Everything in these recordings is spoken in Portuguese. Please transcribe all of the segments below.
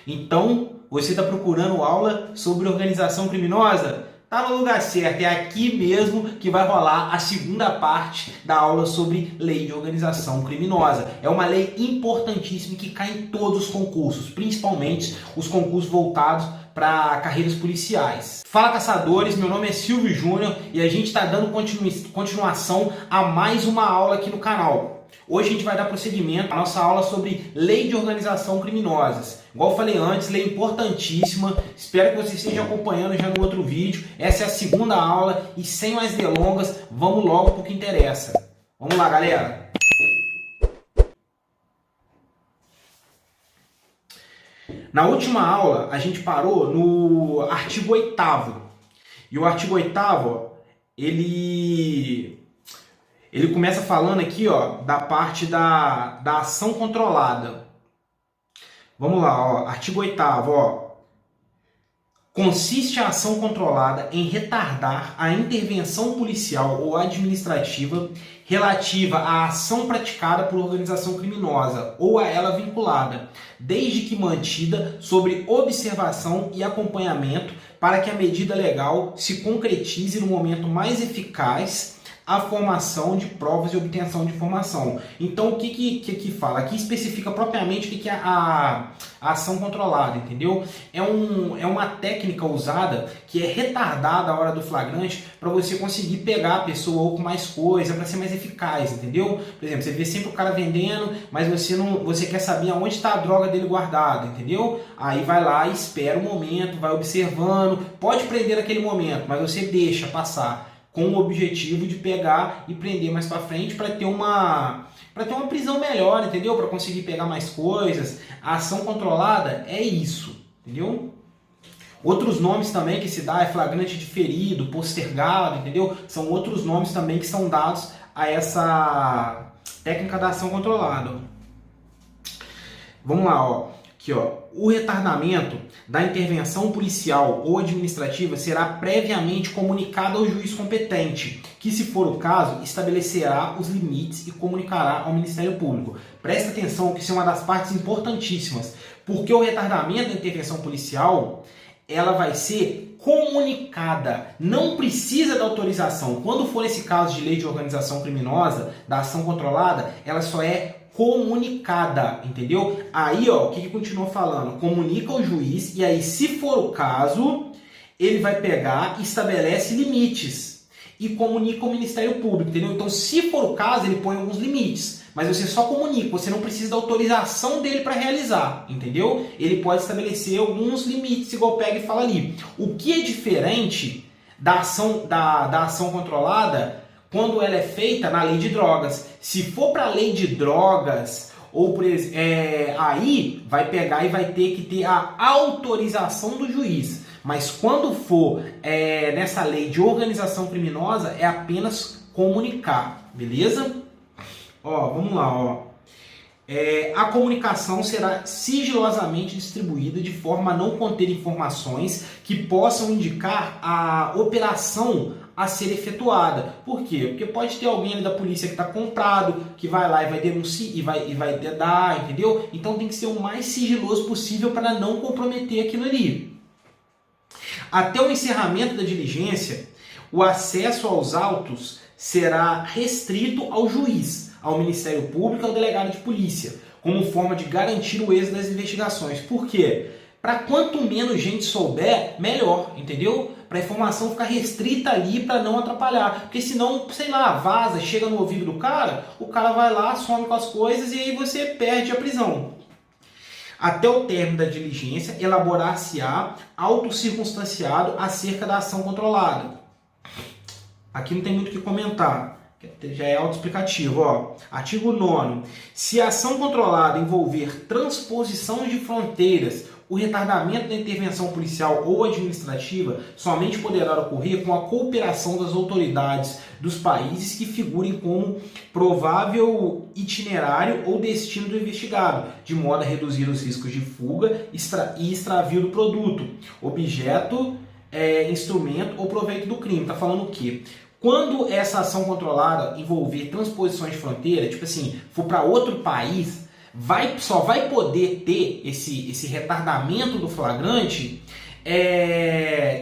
Então, você está procurando aula sobre organização criminosa? Tá no lugar certo, é aqui mesmo que vai rolar a segunda parte da aula sobre lei de organização criminosa. É uma lei importantíssima que cai em todos os concursos, principalmente os concursos voltados para carreiras policiais. Fala, caçadores, meu nome é Silvio Júnior e a gente está dando continuação a mais uma aula aqui no canal. Hoje a gente vai dar prosseguimento à nossa aula sobre lei de organização criminosas. Igual eu falei antes, lei importantíssima. Espero que você esteja acompanhando já no outro vídeo. Essa é a segunda aula e sem mais delongas, vamos logo para o que interessa. Vamos lá, galera! Na última aula, a gente parou no artigo 8º. E o artigo 8º, ele começa falando aqui, ó, da parte da ação controlada. Vamos lá, ó, artigo 8º, ó. Consiste a ação controlada em retardar a intervenção policial ou administrativa relativa à ação praticada por organização criminosa ou a ela vinculada, desde que mantida sob observação e acompanhamento para que a medida legal se concretize no momento mais eficaz a formação de provas e obtenção de informação. Então, o que fala? Aqui especifica propriamente o que é a ação controlada, entendeu? É uma técnica usada que é retardada a hora do flagrante para você conseguir pegar a pessoa ou com mais coisa, para ser mais eficaz, entendeu? Por exemplo, você vê sempre o cara vendendo, mas você quer saber aonde está a droga dele guardada, entendeu? Aí vai lá e espera o momento, vai observando, pode prender naquele momento, mas você deixa passar, com o objetivo de pegar e prender mais para frente para ter uma prisão melhor, entendeu? Para conseguir pegar mais coisas. A ação controlada é isso, entendeu? Outros nomes também que se dá é flagrante diferido, postergado, entendeu? São outros nomes também que são dados a essa técnica da ação controlada. Vamos lá, ó. Aqui, ó. O retardamento da intervenção policial ou administrativa será previamente comunicado ao juiz competente, que, se for o caso, estabelecerá os limites e comunicará ao Ministério Público. Presta atenção que isso é uma das partes importantíssimas, porque o retardamento da intervenção policial, ela vai ser comunicada, não precisa da autorização. Quando for esse caso de lei de organização criminosa, da ação controlada, ela só é comunicada, entendeu? Aí, ó, o que continua falando? Comunica ao juiz e aí, se for o caso, ele vai pegar e estabelece limites e comunica ao Ministério Público, entendeu? Então, se for o caso, ele põe alguns limites, mas você só comunica, você não precisa da autorização dele para realizar, entendeu? Ele pode estabelecer alguns limites, igual pega e fala ali. O que é diferente da ação controlada quando ela é feita na lei de drogas? Se for para a lei de drogas, ou aí vai pegar e vai ter que ter a autorização do juiz. Mas quando for nessa lei de organização criminosa, é apenas comunicar, beleza? Ó, vamos lá, ó. A comunicação será sigilosamente distribuída de forma a não conter informações que possam indicar a operação a ser efetuada. Por quê? Porque pode ter alguém ali da polícia que está comprado, que vai lá e vai denunciar e vai dedar, entendeu? Então tem que ser o mais sigiloso possível para não comprometer aquilo ali. Até o encerramento da diligência, o acesso aos autos será restrito ao juiz, ao Ministério Público e ao delegado de polícia, como forma de garantir o êxito das investigações. Por quê? Para quanto menos gente souber, melhor, entendeu? Para a informação ficar restrita ali para não atrapalhar. Porque senão, sei lá, vaza, chega no ouvido do cara, o cara vai lá, some com as coisas e aí você perde a prisão. Até o término da diligência, elaborar-se-á auto circunstanciado acerca da ação controlada. Aqui não tem muito o que comentar. Já é autoexplicativo, ó. Artigo 9º. Se a ação controlada envolver transposição de fronteiras, o retardamento da intervenção policial ou administrativa somente poderá ocorrer com a cooperação das autoridades dos países que figurem como provável itinerário ou destino do investigado, de modo a reduzir os riscos de fuga e extravio do produto, objeto, instrumento ou proveito do crime. Está falando o quê? Quando essa ação controlada envolver transposições de fronteira, tipo assim, for para outro país, só vai poder ter esse retardamento do flagrante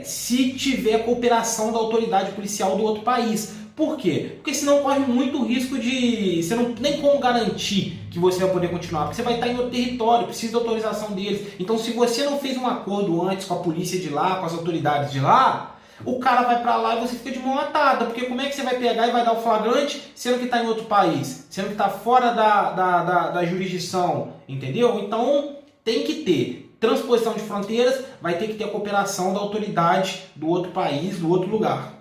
se tiver cooperação da autoridade policial do outro país. Por quê? Porque senão corre muito risco de... Você não tem como garantir que você vai poder continuar, porque você vai estar em outro território, precisa da autorização deles. Então, se você não fez um acordo antes com a polícia de lá, com as autoridades de lá, o cara vai pra lá e você fica de mão atada, porque como é que você vai pegar e vai dar o flagrante sendo que está em outro país, sendo que está fora da jurisdição, entendeu? Então, tem que ter transposição de fronteiras, vai ter que ter a cooperação da autoridade do outro país, do outro lugar.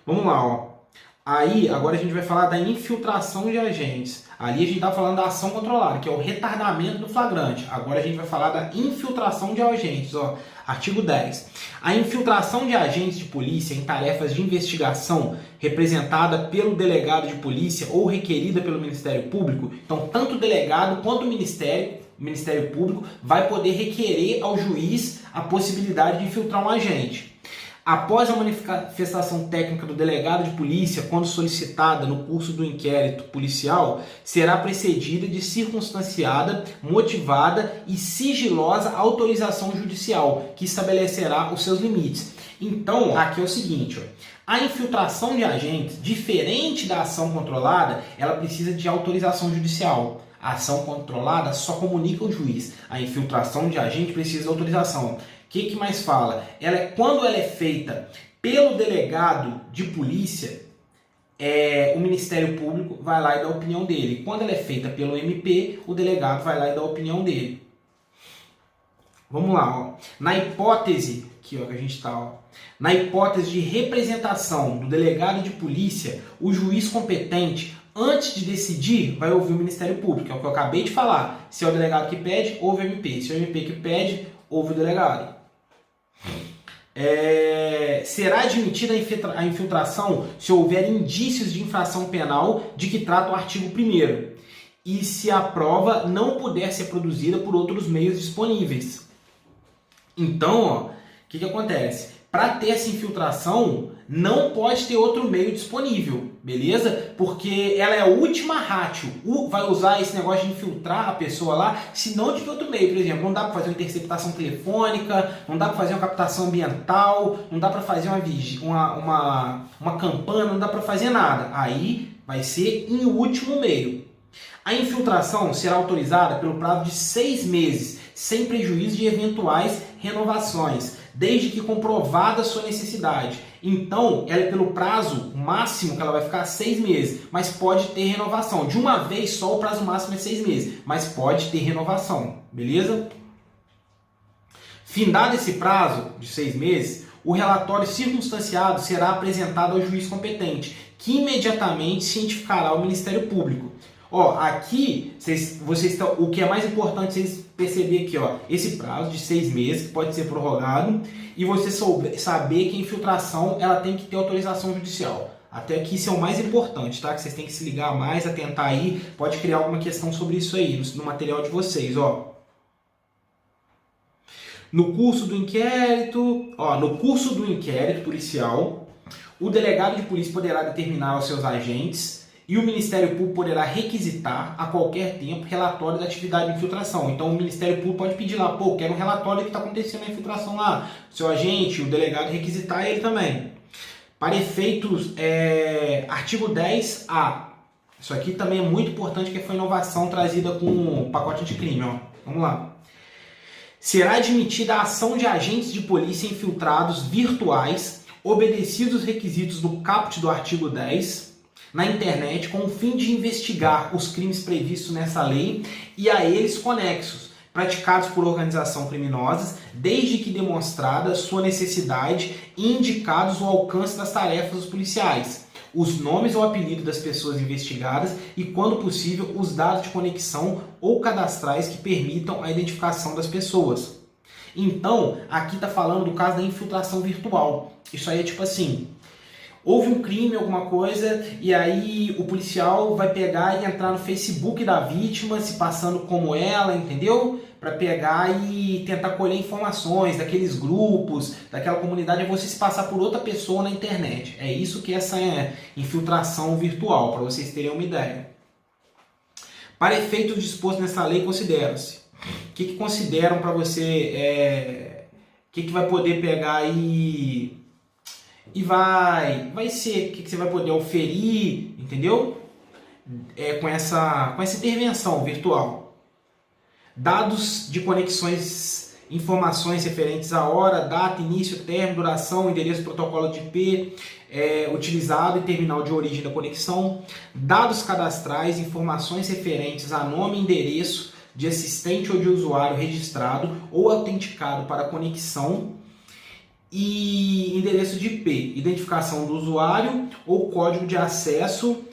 Vamos lá, ó. Aí, agora a gente vai falar da infiltração de agentes. Ali a gente está falando da ação controlada, que é o retardamento do flagrante. Agora a gente vai falar da infiltração de agentes, ó. Artigo 10. A infiltração de agentes de polícia em tarefas de investigação representada pelo delegado de polícia ou requerida pelo Ministério Público, então tanto o delegado quanto o Ministério Público vai poder requerer ao juiz a possibilidade de infiltrar um agente. Após a manifestação técnica do delegado de polícia, quando solicitada no curso do inquérito policial, será precedida de circunstanciada, motivada e sigilosa autorização judicial, que estabelecerá os seus limites. Então, aqui é o seguinte, ó, a infiltração de agentes, diferente da ação controlada, ela precisa de autorização judicial. A ação controlada só comunica ao juiz. A infiltração de agente precisa de autorização. O que mais fala? Quando ela é feita pelo delegado de polícia, o Ministério Público vai lá e dá a opinião dele. Quando ela é feita pelo MP, o delegado vai lá e dá a opinião dele. Vamos lá, ó. Na hipótese, aqui, ó, que a gente está, ó. Na hipótese de representação do delegado de polícia, o juiz competente, antes de decidir, vai ouvir o Ministério Público, é o que eu acabei de falar. Se é o delegado que pede, ouve o MP. Se é o MP que pede, ouve o delegado. Será admitida a infiltração se houver indícios de infração penal de que trata o artigo 1º e se a prova não puder ser produzida por outros meios disponíveis. Então, ó, o que acontece? Para ter essa infiltração, não pode ter outro meio disponível, beleza? Porque ela é a última ratio. Vai usar esse negócio de infiltrar a pessoa lá, se não tiver outro meio. Por exemplo, não dá para fazer uma interceptação telefônica, não dá para fazer uma captação ambiental, não dá para fazer uma campana, não dá para fazer nada. Aí vai ser em último meio. A infiltração será autorizada pelo prazo de 6 meses, sem prejuízo de eventuais renovações, desde que comprovada a sua necessidade. Então, ela é pelo prazo máximo que ela vai ficar 6 meses, mas pode ter renovação. De uma vez só, o prazo máximo é 6 meses, mas pode ter renovação, beleza? Findado esse prazo de 6 meses, o relatório circunstanciado será apresentado ao juiz competente, que imediatamente cientificará o Ministério Público. Ó, aqui, o que é mais importante vocês perceberem aqui, ó, esse prazo de 6 meses, que pode ser prorrogado, e você saber que a infiltração ela tem que ter autorização judicial. Até aqui isso é o mais importante, tá? Que vocês têm que se ligar mais, atentar aí, pode criar alguma questão sobre isso aí, no material de vocês, ó. No curso do inquérito policial, o delegado de polícia poderá determinar aos seus agentes e o Ministério Público poderá requisitar a qualquer tempo relatório da atividade de infiltração. Então o Ministério Público pode pedir lá, pô, quero um relatório do que está acontecendo na infiltração lá. O seu agente, o delegado requisitar ele também. Para efeitos, artigo 10A. Isso aqui também é muito importante, que foi inovação trazida com o pacote anticrime, ó. Vamos lá. Será admitida a ação de agentes de polícia infiltrados virtuais, obedecidos os requisitos do caput do artigo 10, na internet, com o fim de investigar os crimes previstos nessa lei e a eles conexos, praticados por organização criminosas, desde que demonstrada sua necessidade e indicados o alcance das tarefas dos policiais, os nomes ou apelido das pessoas investigadas e, quando possível, os dados de conexão ou cadastrais que permitam a identificação das pessoas. Então, aqui está falando do caso da infiltração virtual. Isso aí é tipo assim: houve um crime, alguma coisa, e aí o policial vai pegar e entrar no Facebook da vítima, se passando como ela, entendeu? Para pegar e tentar colher informações daqueles grupos, daquela comunidade, é você se passar por outra pessoa na internet. É isso que essa infiltração virtual, para vocês terem uma ideia. Para efeitos dispostos nessa lei, considera-se. O que consideram para você? O que vai poder pegar aí e vai ser? O que você vai poder oferir, entendeu? Com essa intervenção virtual. Dados de conexões, informações referentes à hora, data, início, término, duração, endereço, protocolo de IP utilizado e terminal de origem da conexão, dados cadastrais, informações referentes a nome e endereço de assistente ou de usuário registrado ou autenticado para conexão e endereço de IP, identificação do usuário ou código de acesso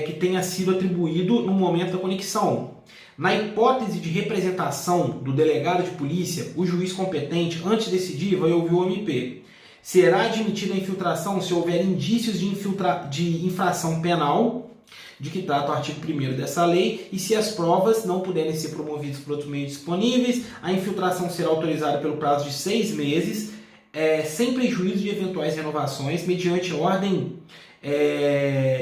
que tenha sido atribuído no momento da conexão. Na hipótese de representação do delegado de polícia, o juiz competente, antes de decidir, vai ouvir o MP. Será admitida a infiltração se houver indícios de infração penal, de que trata o artigo 1º dessa lei, e se as provas não puderem ser promovidas por outros meios disponíveis, a infiltração será autorizada pelo prazo de 6 meses, sem prejuízo de eventuais renovações, mediante ordem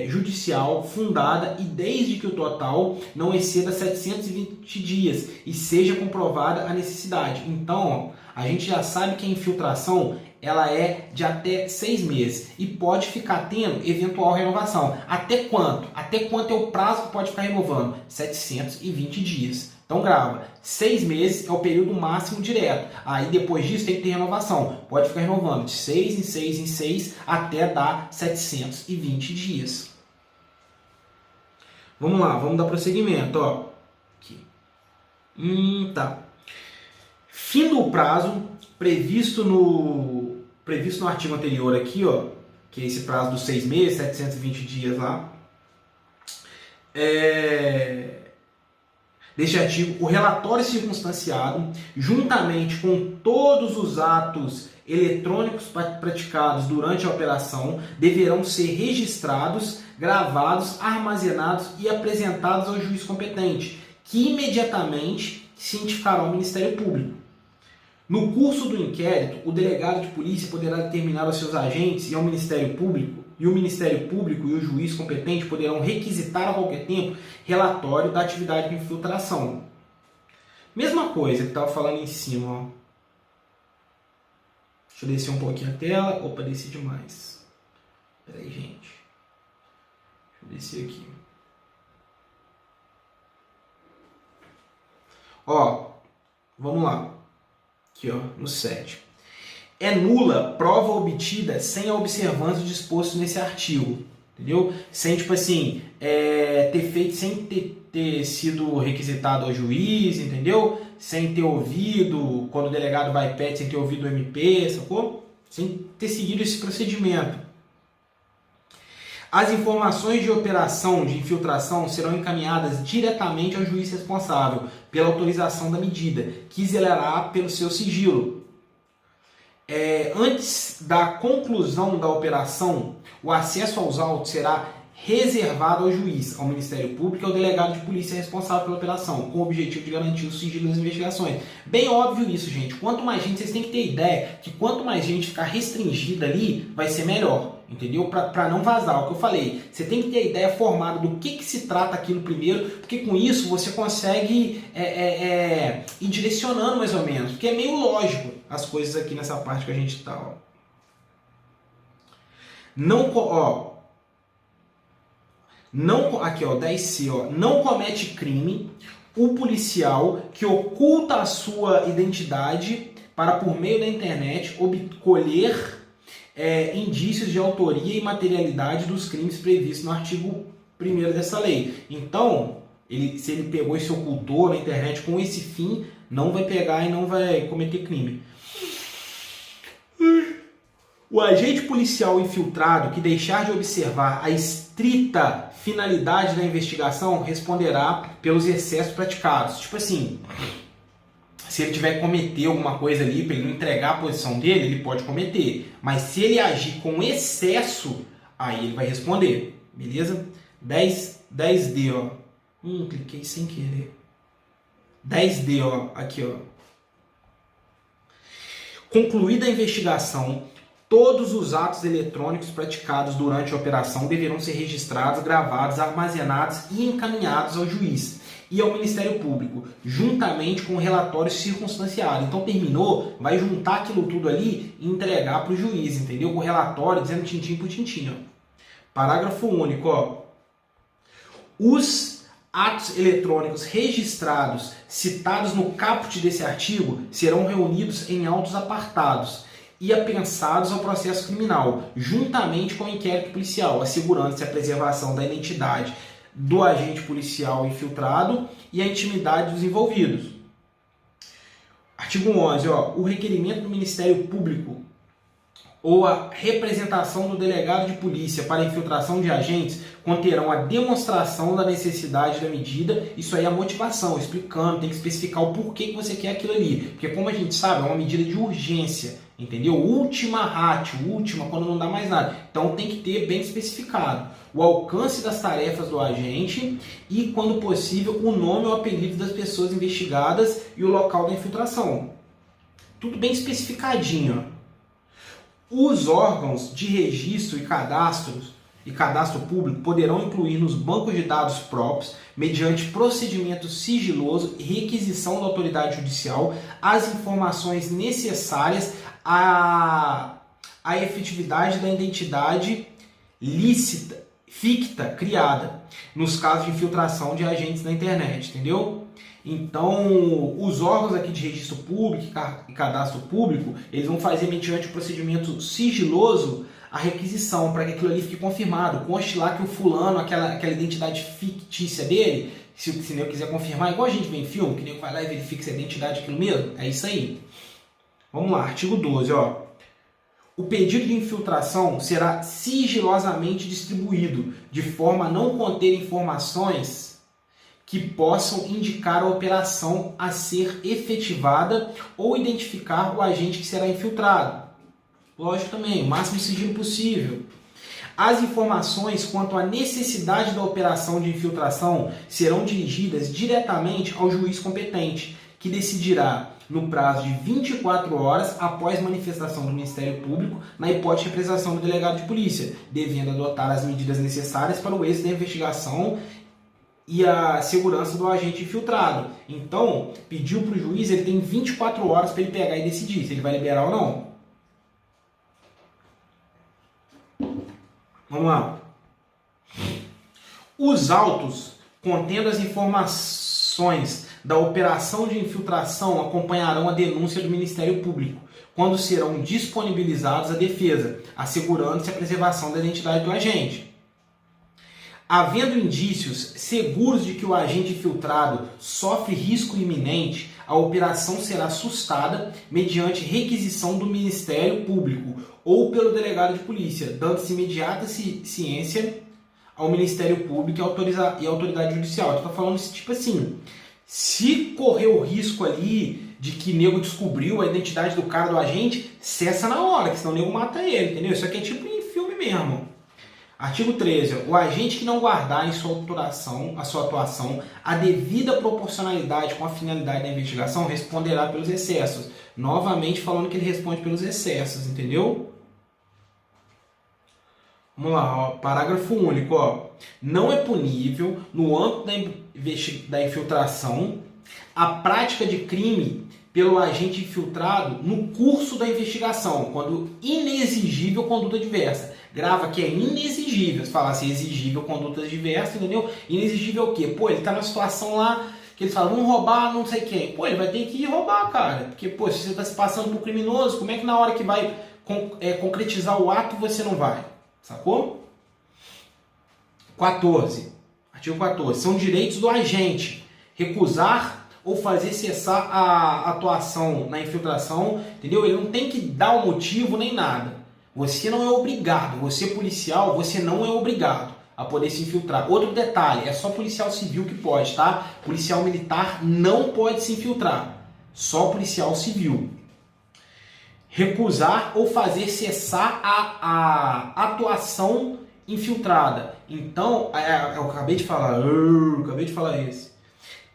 judicial fundada e desde que o total não exceda 720 dias e seja comprovada a necessidade. Então, a gente já sabe que a infiltração ela é de até 6 meses e pode ficar tendo eventual renovação. Até quanto? Até quanto é o prazo que pode ficar renovando? 720 dias. Então grava, 6 meses é o período máximo direto. Aí depois disso tem que ter renovação. Pode ficar renovando de 6 em 6 em 6 até dar 720 dias. Vamos lá, vamos dar prosseguimento. Ó. Aqui. Tá. Fim do prazo previsto no artigo anterior aqui, ó, que é esse prazo dos 6 meses, 720 dias lá. Deste artigo, o relatório circunstanciado, juntamente com todos os atos eletrônicos praticados durante a operação, deverão ser registrados, gravados, armazenados e apresentados ao juiz competente, que imediatamente cientificará o Ministério Público. No curso do inquérito, o delegado de polícia poderá determinar aos seus agentes e ao Ministério Público, e o Ministério Público e o juiz competente poderão requisitar a qualquer tempo relatório da atividade de infiltração. Mesma coisa que estava falando em cima. Ó. Deixa eu descer um pouquinho a tela. Opa, desci demais. Espera aí, gente. Deixa eu descer aqui. Ó, vamos lá. Aqui, ó, no 7. É nula prova obtida sem a observância disposto nesse artigo. Entendeu? Sem, tipo assim, sem ter sido requisitado ao juiz, entendeu? Sem ter ouvido, quando o delegado vai pede, sem ter ouvido o MP, sacou? Sem ter seguido esse procedimento. As informações de operação de infiltração serão encaminhadas diretamente ao juiz responsável pela autorização da medida, que zelará pelo seu sigilo. Antes da conclusão da operação, o acesso aos autos será reservado ao juiz, ao Ministério Público e ao delegado de polícia responsável pela operação, com o objetivo de garantir o sigilo das investigações. Bem óbvio isso, gente. Quanto mais gente, vocês têm que ter ideia que quanto mais gente ficar restringida ali, vai ser melhor. Entendeu? Para não vazar, o que eu falei. Você tem que ter a ideia formada do que se trata aquilo primeiro, porque com isso você consegue ir direcionando mais ou menos. Porque é meio lógico as coisas aqui nessa parte que a gente está. Ó. Aqui, ó, 10C, ó. Não comete crime o policial que oculta a sua identidade para, por meio da internet, colher indícios de autoria e materialidade dos crimes previstos no artigo 1º dessa lei. Então, se ele pegou esse ocultor na internet com esse fim, não vai pegar e não vai cometer crime. O agente policial infiltrado que deixar de observar a estrita finalidade da investigação responderá pelos excessos praticados. Tipo assim, se ele tiver que cometer alguma coisa ali, para ele não entregar a posição dele, ele pode cometer. Mas se ele agir com excesso, aí ele vai responder. Beleza? 10D, ó. Cliquei sem querer. 10D, ó. Aqui, ó. Concluída a investigação, todos os atos eletrônicos praticados durante a operação deverão ser registrados, gravados, armazenados e encaminhados ao juiz. e ao Ministério Público, juntamente com o relatório circunstanciado. Então terminou, vai juntar aquilo tudo ali e entregar para o juiz, entendeu? Com o relatório dizendo tintim por tintim. Ó. Parágrafo único, ó. Os atos eletrônicos registrados, citados no caput desse artigo, serão reunidos em autos apartados e apensados ao processo criminal, juntamente com o inquérito policial, assegurando-se a preservação da identidade do agente policial infiltrado e a intimidade dos envolvidos. Artigo 11. Ó, o requerimento do Ministério Público ou a representação do delegado de polícia para infiltração de agentes conterão a demonstração da necessidade da medida, isso aí é a motivação, explicando, tem que especificar o porquê que você quer aquilo ali, porque como a gente sabe, é uma medida de urgência, entendeu? Última ratio, última, quando não dá mais nada. Então tem que ter bem especificado o alcance das tarefas do agente e, quando possível, o nome ou apelido das pessoas investigadas e o local da infiltração. Tudo bem especificadinho. Os órgãos de registro e cadastro público poderão incluir nos bancos de dados próprios, mediante procedimento sigiloso e requisição da autoridade judicial, as informações necessárias à efetividade da identidade lícita, ficta, criada, nos casos de infiltração de agentes na internet, entendeu? Então, os órgãos aqui de registro público e cadastro público, eles vão fazer mediante o procedimento sigiloso a requisição, para que aquilo ali fique confirmado. Conste lá que o fulano, aquela identidade fictícia dele, se o nego quiser confirmar, igual a gente vê em filme, que o nego vai lá e verifica se a identidade é aquilo mesmo, é isso aí. Vamos lá, artigo 12, ó. O pedido de infiltração será sigilosamente distribuído, de forma a não conter informações que possam indicar a operação a ser efetivada ou identificar o agente que será infiltrado. Lógico também, o máximo sigilo possível. As informações quanto à necessidade da operação de infiltração serão dirigidas diretamente ao juiz competente, que decidirá no prazo de 24 horas após manifestação do Ministério Público, na hipótese de representação do delegado de polícia, devendo adotar as medidas necessárias para o êxito da investigação e a segurança do agente infiltrado. Então, pediu para o juiz, ele tem 24 horas para ele pegar e decidir se ele vai liberar ou não. Vamos lá. Os autos contendo as informações da operação de infiltração acompanharão a denúncia do Ministério Público, quando serão disponibilizados à defesa, assegurando-se a preservação da identidade do agente. Havendo indícios seguros de que o agente infiltrado sofre risco iminente, a operação será sustada mediante requisição do Ministério Público ou pelo delegado de polícia, dando-se imediata ciência ao Ministério Público e à autoridade judicial. Estou falando isso tipo assim, se correr o risco ali de que nego descobriu a identidade do cara, do agente, cessa na hora, que senão o nego mata ele, entendeu? Isso aqui é tipo em filme mesmo. Artigo 13. O agente que não guardar em sua atuação a devida proporcionalidade com a finalidade da investigação responderá pelos excessos. Novamente falando que ele responde pelos excessos, entendeu? Vamos lá, ó, parágrafo único. Ó. Não é punível, no âmbito da infiltração, a prática de crime pelo agente infiltrado no curso da investigação, quando inexigível conduta diversa. Grava que é inexigível. Se falar assim, exigível condutas diversas, entendeu? Inexigível o quê? Pô, ele tá numa situação lá que eles falam, vamos roubar não sei quem. Pô, ele vai ter que ir roubar, cara. Porque, pô, se você tá se passando por criminoso, como é que na hora que vai concretizar o ato você não vai? Sacou? 14. Artigo 14. São direitos do agente recusar ou fazer cessar a atuação na infiltração, entendeu? Ele não tem que dar o motivo nem nada. Você não é obrigado, você policial, você não é obrigado a poder se infiltrar. Outro detalhe, é só policial civil que pode, tá? Policial militar não pode se infiltrar, só policial civil. Recusar ou fazer cessar a atuação infiltrada. Então, eu acabei de falar isso.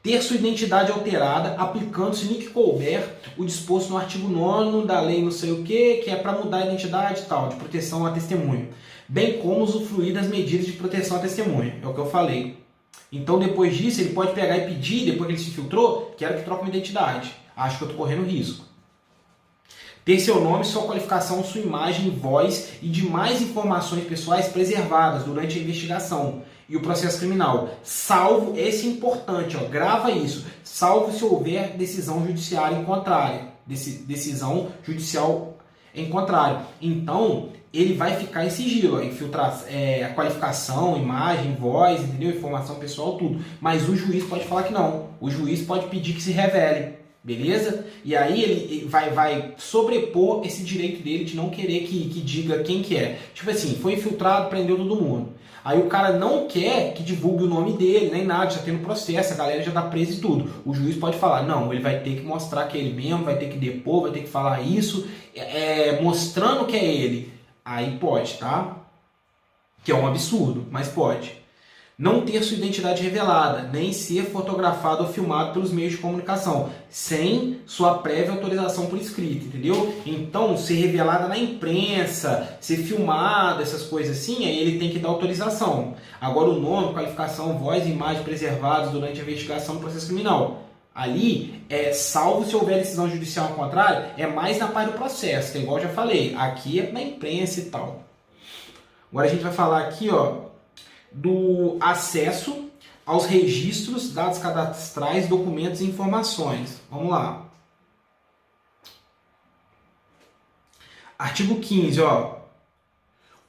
Ter sua identidade alterada, aplicando-se no que couber o disposto no artigo 9º da lei não sei o que é para mudar a identidade e tal, de proteção à testemunha, bem como usufruir das medidas de proteção à testemunha, é o que eu falei. Então, depois disso, ele pode pegar e pedir, depois que ele se filtrou, quero que troque uma identidade. Acho que eu estou correndo risco. Ter seu nome, sua qualificação, sua imagem, voz e demais informações pessoais preservadas durante a investigação e o processo criminal. Salvo, esse é importante, ó, grava isso, salvo se houver decisão judiciária em contrário. Decisão judicial em contrário. Então, ele vai ficar em sigilo, ó, infiltrar a qualificação, imagem, voz, entendeu? Informação pessoal, tudo. Mas o juiz pode falar que não. O juiz pode pedir que se revele. Beleza? E aí ele vai sobrepor esse direito dele de não querer que diga quem que é. Tipo assim, foi infiltrado, prendeu todo mundo. Aí o cara não quer que divulgue o nome dele, nem nada, já tem no processo, a galera já tá presa e tudo. O juiz pode falar, não, ele vai ter que mostrar que é ele mesmo, vai ter que depor, vai ter que falar isso, mostrando que é ele. Aí pode, tá? Que é um absurdo, mas pode. Não ter sua identidade revelada, nem ser fotografado ou filmado pelos meios de comunicação, sem sua prévia autorização por escrito, entendeu? Então, ser revelada na imprensa, ser filmado, essas coisas assim, aí ele tem que dar autorização. Agora, o nome, qualificação, voz e imagem preservados durante a investigação do processo criminal. Ali, salvo se houver decisão judicial ao contrário, é mais na parte do processo, que é igual eu já falei, aqui é na imprensa e tal. Agora a gente vai falar aqui, ó, do acesso aos registros, dados cadastrais, documentos e informações. Vamos lá. Artigo 15, ó.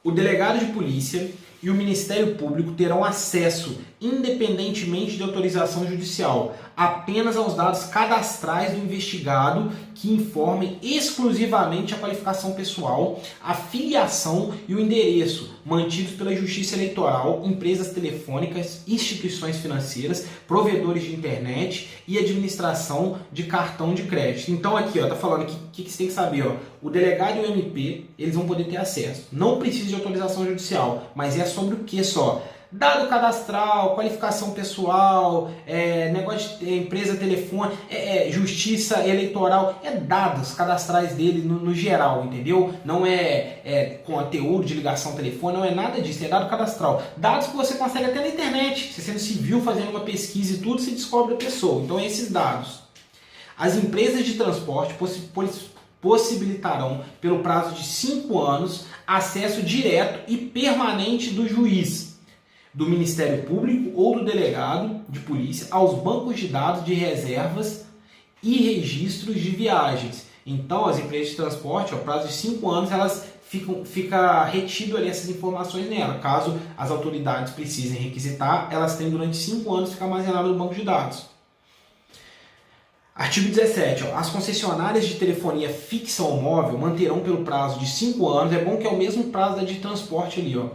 O delegado de polícia e o Ministério Público terão acesso, independentemente de autorização judicial, apenas aos dados cadastrais do investigado que informem exclusivamente a qualificação pessoal, a filiação e o endereço mantidos pela Justiça Eleitoral, empresas telefônicas, instituições financeiras, provedores de internet e administração de cartão de crédito. Então aqui, ó, tá falando que você tem que saber, ó, o delegado e o MP, eles vão poder ter acesso. Não precisa de autorização judicial, mas é sobre o que só? Dado cadastral, qualificação pessoal, negócio de empresa telefônica, justiça eleitoral, dados cadastrais dele no geral, entendeu? Não é conteúdo de ligação telefônica, não é nada disso, é dado cadastral. Dados que você consegue até na internet, você sendo civil, fazendo uma pesquisa e tudo, você descobre a pessoa. Então, esses dados. As empresas de transporte possibilitarão, pelo prazo de 5 anos, acesso direto e permanente do juiz, do Ministério Público ou do delegado de polícia aos bancos de dados de reservas e registros de viagens. Então, as empresas de transporte, ao prazo de 5 anos, elas fica retido ali essas informações nela. Caso as autoridades precisem requisitar, elas têm durante 5 anos ficar armazenado no banco de dados. Artigo 17. Ó, as concessionárias de telefonia fixa ou móvel manterão pelo prazo de 5 anos, é bom que é o mesmo prazo da de transporte ali, ó,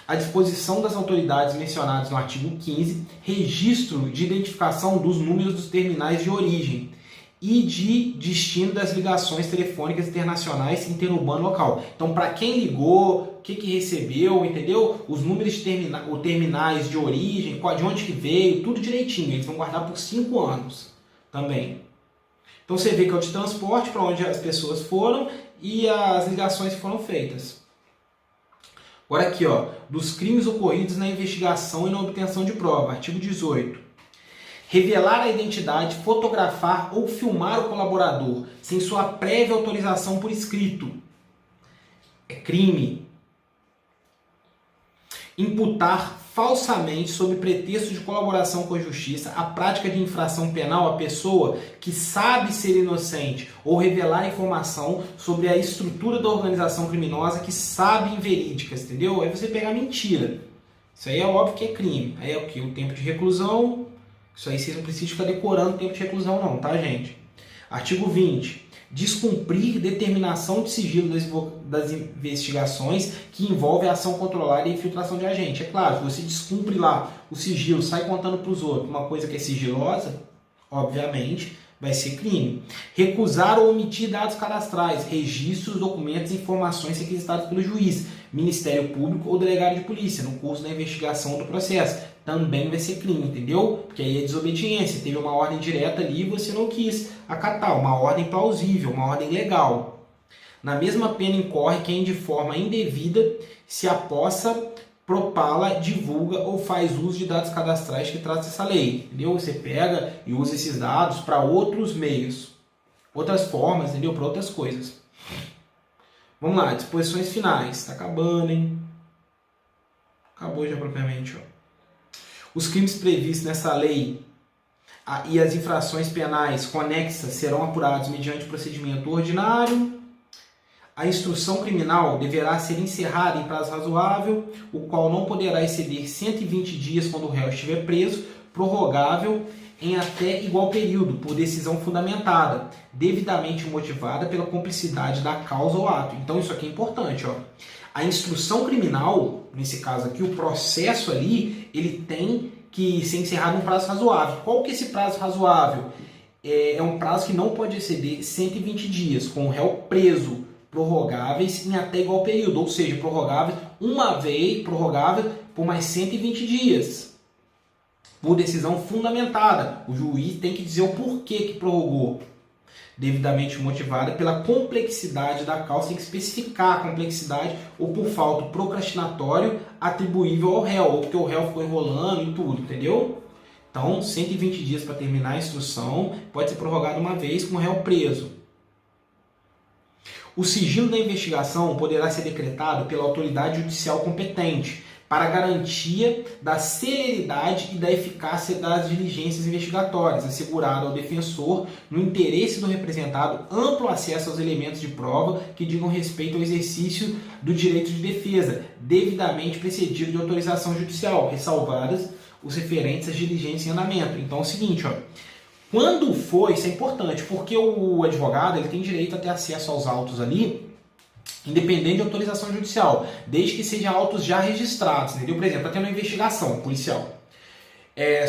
à disposição das autoridades mencionadas no artigo 15, registro de identificação dos números dos terminais de origem e de destino das ligações telefônicas internacionais interurbano local. Então, para quem ligou, o que recebeu, entendeu? Os números de terminais de origem, de onde que veio, tudo direitinho. Eles vão guardar por 5 anos também. Então, você vê que é o de transporte, para onde as pessoas foram e as ligações que foram feitas. Agora aqui, ó, dos crimes ocorridos na investigação e na obtenção de prova, artigo 18. Revelar a identidade, fotografar ou filmar o colaborador sem sua prévia autorização por escrito é crime. Imputar falsamente, sob pretexto de colaboração com a justiça, a prática de infração penal à pessoa que sabe ser inocente ou revelar informação sobre a estrutura da organização criminosa que sabe inverídicas, entendeu? Aí você pegar mentira. Isso aí é óbvio que é crime. Aí é o que? O tempo de reclusão. Isso aí vocês não precisam ficar decorando o tempo de reclusão não, tá, gente? Artigo 20. Descumprir determinação de sigilo das investigações que envolve a ação controlada e infiltração de agente. É claro, se você descumpre lá o sigilo, sai contando para os outros uma coisa que é sigilosa, obviamente vai ser crime. Recusar ou omitir dados cadastrais, registros, documentos e informações requisitados pelo juiz, Ministério Público ou delegado de polícia no curso da investigação do processo. Também vai ser crime, entendeu? Porque aí é desobediência, teve uma ordem direta ali e você não quis acatar, uma ordem plausível, uma ordem legal. Na mesma pena incorre quem de forma indevida se apossa propala, divulga ou faz uso de dados cadastrais que traz essa lei, entendeu? Você pega e usa esses dados para outros meios, outras formas, entendeu? Para outras coisas. Vamos lá, disposições finais. Tá acabando, hein? Acabou já propriamente, ó. Os crimes previstos nessa lei e as infrações penais conexas serão apurados mediante procedimento ordinário. A instrução criminal deverá ser encerrada em prazo razoável, o qual não poderá exceder 120 dias quando o réu estiver preso, prorrogável em até igual período, por decisão fundamentada, devidamente motivada pela cumplicidade da causa ou ato. Então isso aqui é importante, ó. A instrução criminal, nesse caso aqui, o processo ali, ele tem que ser encerrado em prazo razoável. Qual que é esse prazo razoável? É um prazo que não pode exceder 120 dias, com o réu preso, prorrogáveis em até igual período, ou seja, prorrogáveis uma vez, prorrogável por mais 120 dias, por decisão fundamentada. O juiz tem que dizer o porquê que prorrogou, devidamente motivada pela complexidade da causa, tem que especificar a complexidade, ou por falta procrastinatório atribuível ao réu, ou porque o réu ficou enrolando e tudo, entendeu? Então, 120 dias para terminar a instrução, pode ser prorrogado uma vez com o réu preso. O sigilo da investigação poderá ser decretado pela autoridade judicial competente para garantia da celeridade e da eficácia das diligências investigatórias, assegurado ao defensor, no interesse do representado, amplo acesso aos elementos de prova que digam respeito ao exercício do direito de defesa, devidamente precedido de autorização judicial, ressalvadas os referentes às diligências em andamento. Então é o seguinte, ó. Quando for, isso é importante, porque o advogado ele tem direito a ter acesso aos autos ali, independente de autorização judicial, desde que sejam autos já registrados, entendeu? Por exemplo, está tendo uma investigação policial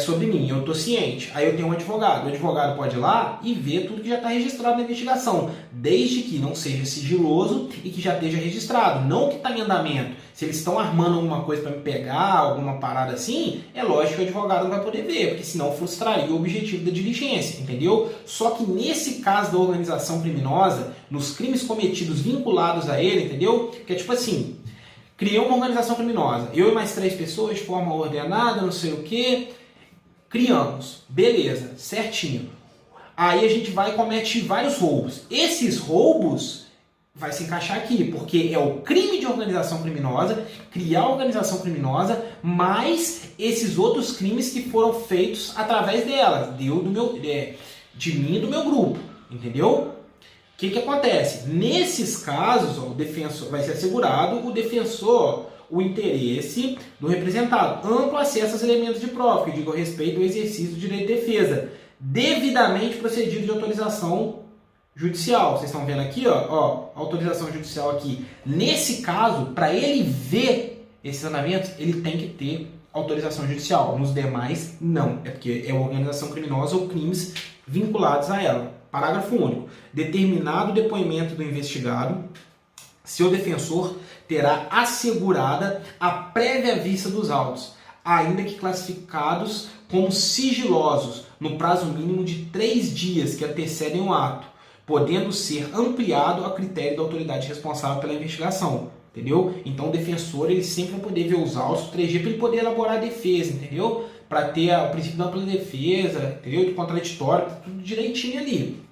sobre mim, eu estou ciente, aí eu tenho um advogado, o advogado pode ir lá e ver tudo que já está registrado na investigação, desde que não seja sigiloso e que já esteja registrado, não que está em andamento. Se eles estão armando alguma coisa para me pegar, alguma parada assim, é lógico que o advogado não vai poder ver, porque senão frustraria o objetivo da diligência, entendeu? Só que nesse caso da organização criminosa, nos crimes cometidos vinculados a ele, entendeu? Que é tipo assim, criou uma organização criminosa, eu e mais 3 pessoas de forma ordenada, não sei o que, criamos, beleza, certinho. Aí a gente vai e comete vários roubos. Esses roubos vai se encaixar aqui, porque é o crime de organização criminosa, criar a organização criminosa, mais esses outros crimes que foram feitos através dela, de mim e do meu grupo, entendeu? O que acontece? Nesses casos, ó, o defensor vai ser assegurado, o defensor, o interesse do representado, amplo acesso aos elementos de prova, que digam respeito ao exercício do direito de defesa, devidamente procedido de autorização judicial. Vocês estão vendo aqui, ó, autorização judicial aqui. Nesse caso, para ele ver esses andamentos, ele tem que ter autorização judicial. Nos demais, não. É porque é uma organização criminosa ou crimes vinculados a ela. Parágrafo único. Determinado o depoimento do investigado, seu defensor terá assegurada a prévia vista dos autos, ainda que classificados como sigilosos, no prazo mínimo de 3 dias que antecedem o ato, podendo ser ampliado a critério da autoridade responsável pela investigação, entendeu? Então o defensor ele sempre vai poder ver os autos 3G para ele poder elaborar a defesa, entendeu? Para ter o princípio da ampla defesa, entendeu? De contraditório, tudo direitinho ali.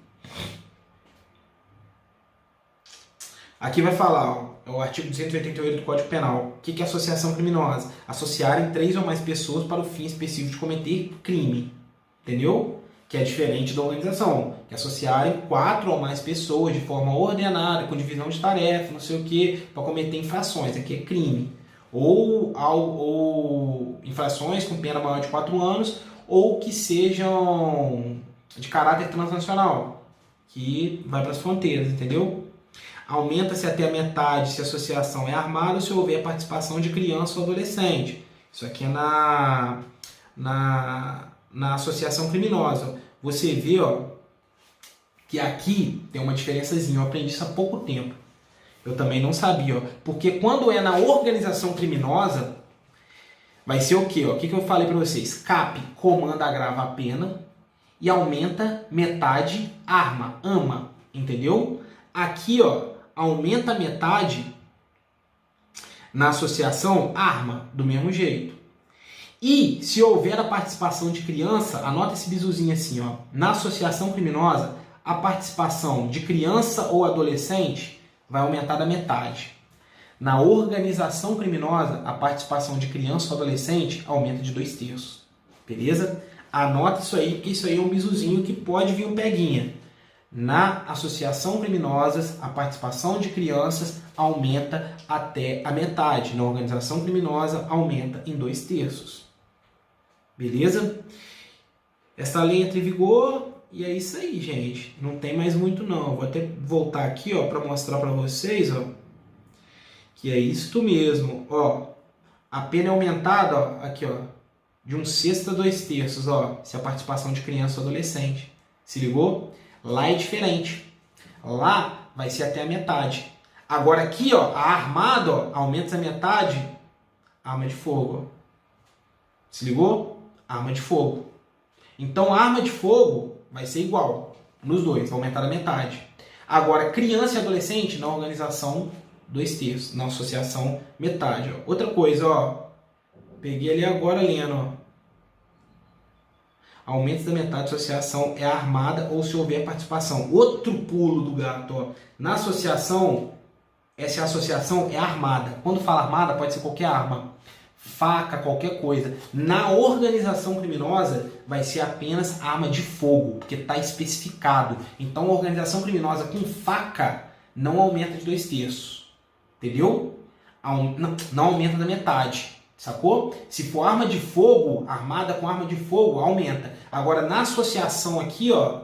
Aqui vai falar, ó, é o artigo 288 do Código Penal. O que é associação criminosa? Associarem 3 ou mais pessoas para o fim específico de cometer crime, entendeu? Que é diferente da organização, que associarem 4 ou mais pessoas de forma ordenada, com divisão de tarefa, não sei o que, para cometer infrações, aqui é crime. Ou infrações com pena maior de 4 anos, ou que sejam de caráter transnacional, que vai para as fronteiras, entendeu? Aumenta-se até a metade se a associação é armada ou se houver participação de criança ou adolescente. Isso aqui é na associação criminosa. Você vê, ó, que aqui tem uma diferençazinha. Eu aprendi isso há pouco tempo. Eu também não sabia, ó, porque quando é na organização criminosa, vai ser o quê? Ó? O que eu falei para vocês? CAP comanda, agrava a pena e aumenta metade, arma, ama, entendeu? Aqui, ó, aumenta a metade, Na associação, arma, do mesmo jeito. E se houver a participação de criança, anota esse bizuzinho assim, ó. Na associação criminosa, a participação de criança ou adolescente vai aumentar da metade. Na organização criminosa, a participação de criança ou adolescente aumenta de 2/3. Beleza? Anota isso aí, porque isso aí é um bizuzinho que pode vir um peguinha. Na associação criminosa, a participação de crianças aumenta até a metade. Na organização criminosa, aumenta em 2/3. Beleza? Essa lei entra em vigor e é isso aí, gente. Não tem mais muito não. Vou até voltar aqui, ó, para mostrar para vocês, ó, que é isto mesmo, ó. A pena é aumentada, ó, aqui, ó, de 1/6 a 2/3, ó, se a participação de criança ou adolescente. Se ligou? Lá é diferente. Lá vai ser até a metade. Agora aqui, ó, a armada, ó, aumenta a metade, arma de fogo, ó. Se ligou? Arma de fogo. Então, a arma de fogo vai ser igual nos dois, vai aumentar a metade. Agora, criança e adolescente, na organização, 2/3. Na associação, metade. Ó. Outra coisa, ó. Peguei ali agora lendo, ó. Aumento da metade da associação é armada ou se houver participação. Outro pulo do gato, ó. Na associação, essa associação é armada. Quando fala armada, pode ser qualquer arma. Faca, qualquer coisa. Na organização criminosa vai ser apenas arma de fogo, porque está especificado. Então a organização criminosa com faca não aumenta de 2/3. Entendeu? Não aumenta da metade. Sacou? Se for arma de fogo, armada com arma de fogo, aumenta. Agora na associação aqui, ó,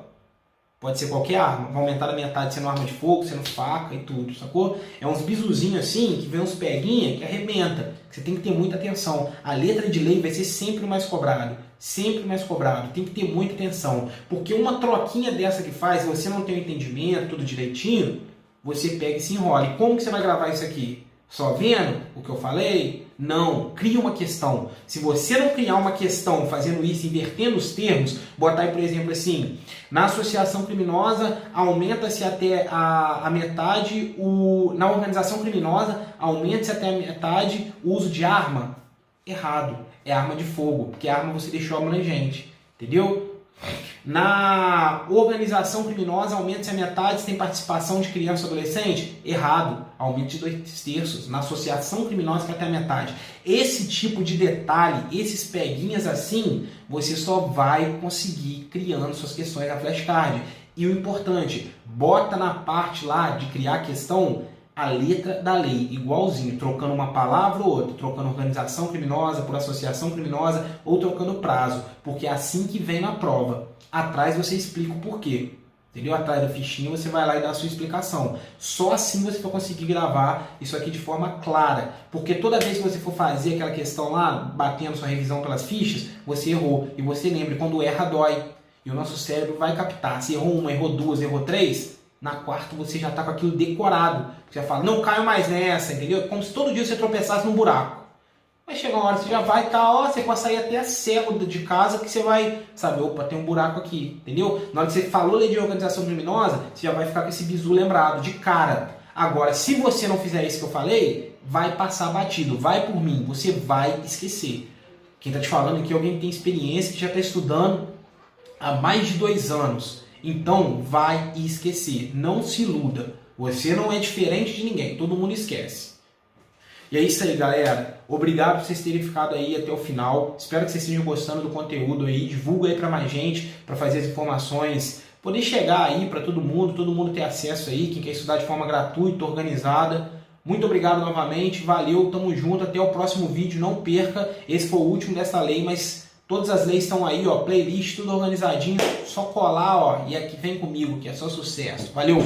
pode ser qualquer arma, vai aumentar da metade sendo arma de fogo, sendo faca e tudo, sacou? É uns bizuzinhos assim, que vem uns peguinha que arrebenta. Você tem que ter muita atenção. A letra de lei vai ser sempre mais cobrado. Sempre mais cobrado. Tem que ter muita atenção. Porque uma troquinha dessa que faz, você não tem o entendimento, tudo direitinho, você pega e se enrola. E como que você vai gravar isso aqui? Só vendo o que eu falei? Não, cria uma questão. Se você não criar uma questão fazendo isso, invertendo os termos, botar aí, por exemplo, assim, na associação criminosa aumenta-se até a metade, na organização criminosa aumenta-se até a metade o uso de arma. Errado, é arma de fogo, porque arma você deixou abrangente, entendeu? Na organização criminosa aumenta-se a metade se tem participação de criança ou adolescente? Errado, aumenta de 2/3. Na associação criminosa que é até a metade. Esse tipo de detalhe, esses peguinhas assim, você só vai conseguir criando suas questões na flashcard. E o importante, bota na parte lá de criar a questão a letra da lei, igualzinho, trocando uma palavra ou outra, trocando organização criminosa por associação criminosa ou trocando prazo, porque é assim que vem na prova. Atrás você explica o porquê, entendeu? Atrás da fichinha você vai lá e dá a sua explicação. Só assim você vai conseguir gravar isso aqui de forma clara, porque toda vez que você for fazer aquela questão lá, batendo sua revisão pelas fichas, você errou. E você lembra, quando erra dói, e o nosso cérebro vai captar. Se errou uma, errou duas, errou três, na quarta você já está com aquilo decorado. Você já fala, não caio mais nessa, entendeu? Como se todo dia você tropeçasse num buraco. Vai chegar uma hora que você já vai estar, ó, você pode sair até cego de casa que você vai, sabe, opa, tem um buraco aqui, entendeu? Na hora que você falou lei de organização criminosa, você já vai ficar com esse bizu lembrado, de cara. Agora, se você não fizer isso que eu falei, vai passar batido, vai por mim, você vai esquecer. Quem está te falando aqui é alguém que tem experiência, que já está estudando há mais de 2 anos. Então, vai esquecer. Não se iluda. Você não é diferente de ninguém. Todo mundo esquece. E é isso aí, galera. Obrigado por vocês terem ficado aí até o final. Espero que vocês estejam gostando do conteúdo aí. Divulga aí para mais gente, para fazer as informações poder chegar aí para todo mundo ter acesso aí. Quem quer estudar de forma gratuita, organizada. Muito obrigado novamente. Valeu, tamo junto. Até o próximo vídeo. Não perca. Esse foi o último dessa lei, mas todas as leis estão aí, ó, playlist, tudo organizadinho, só colar, ó, e aqui vem comigo, que é só sucesso. Valeu!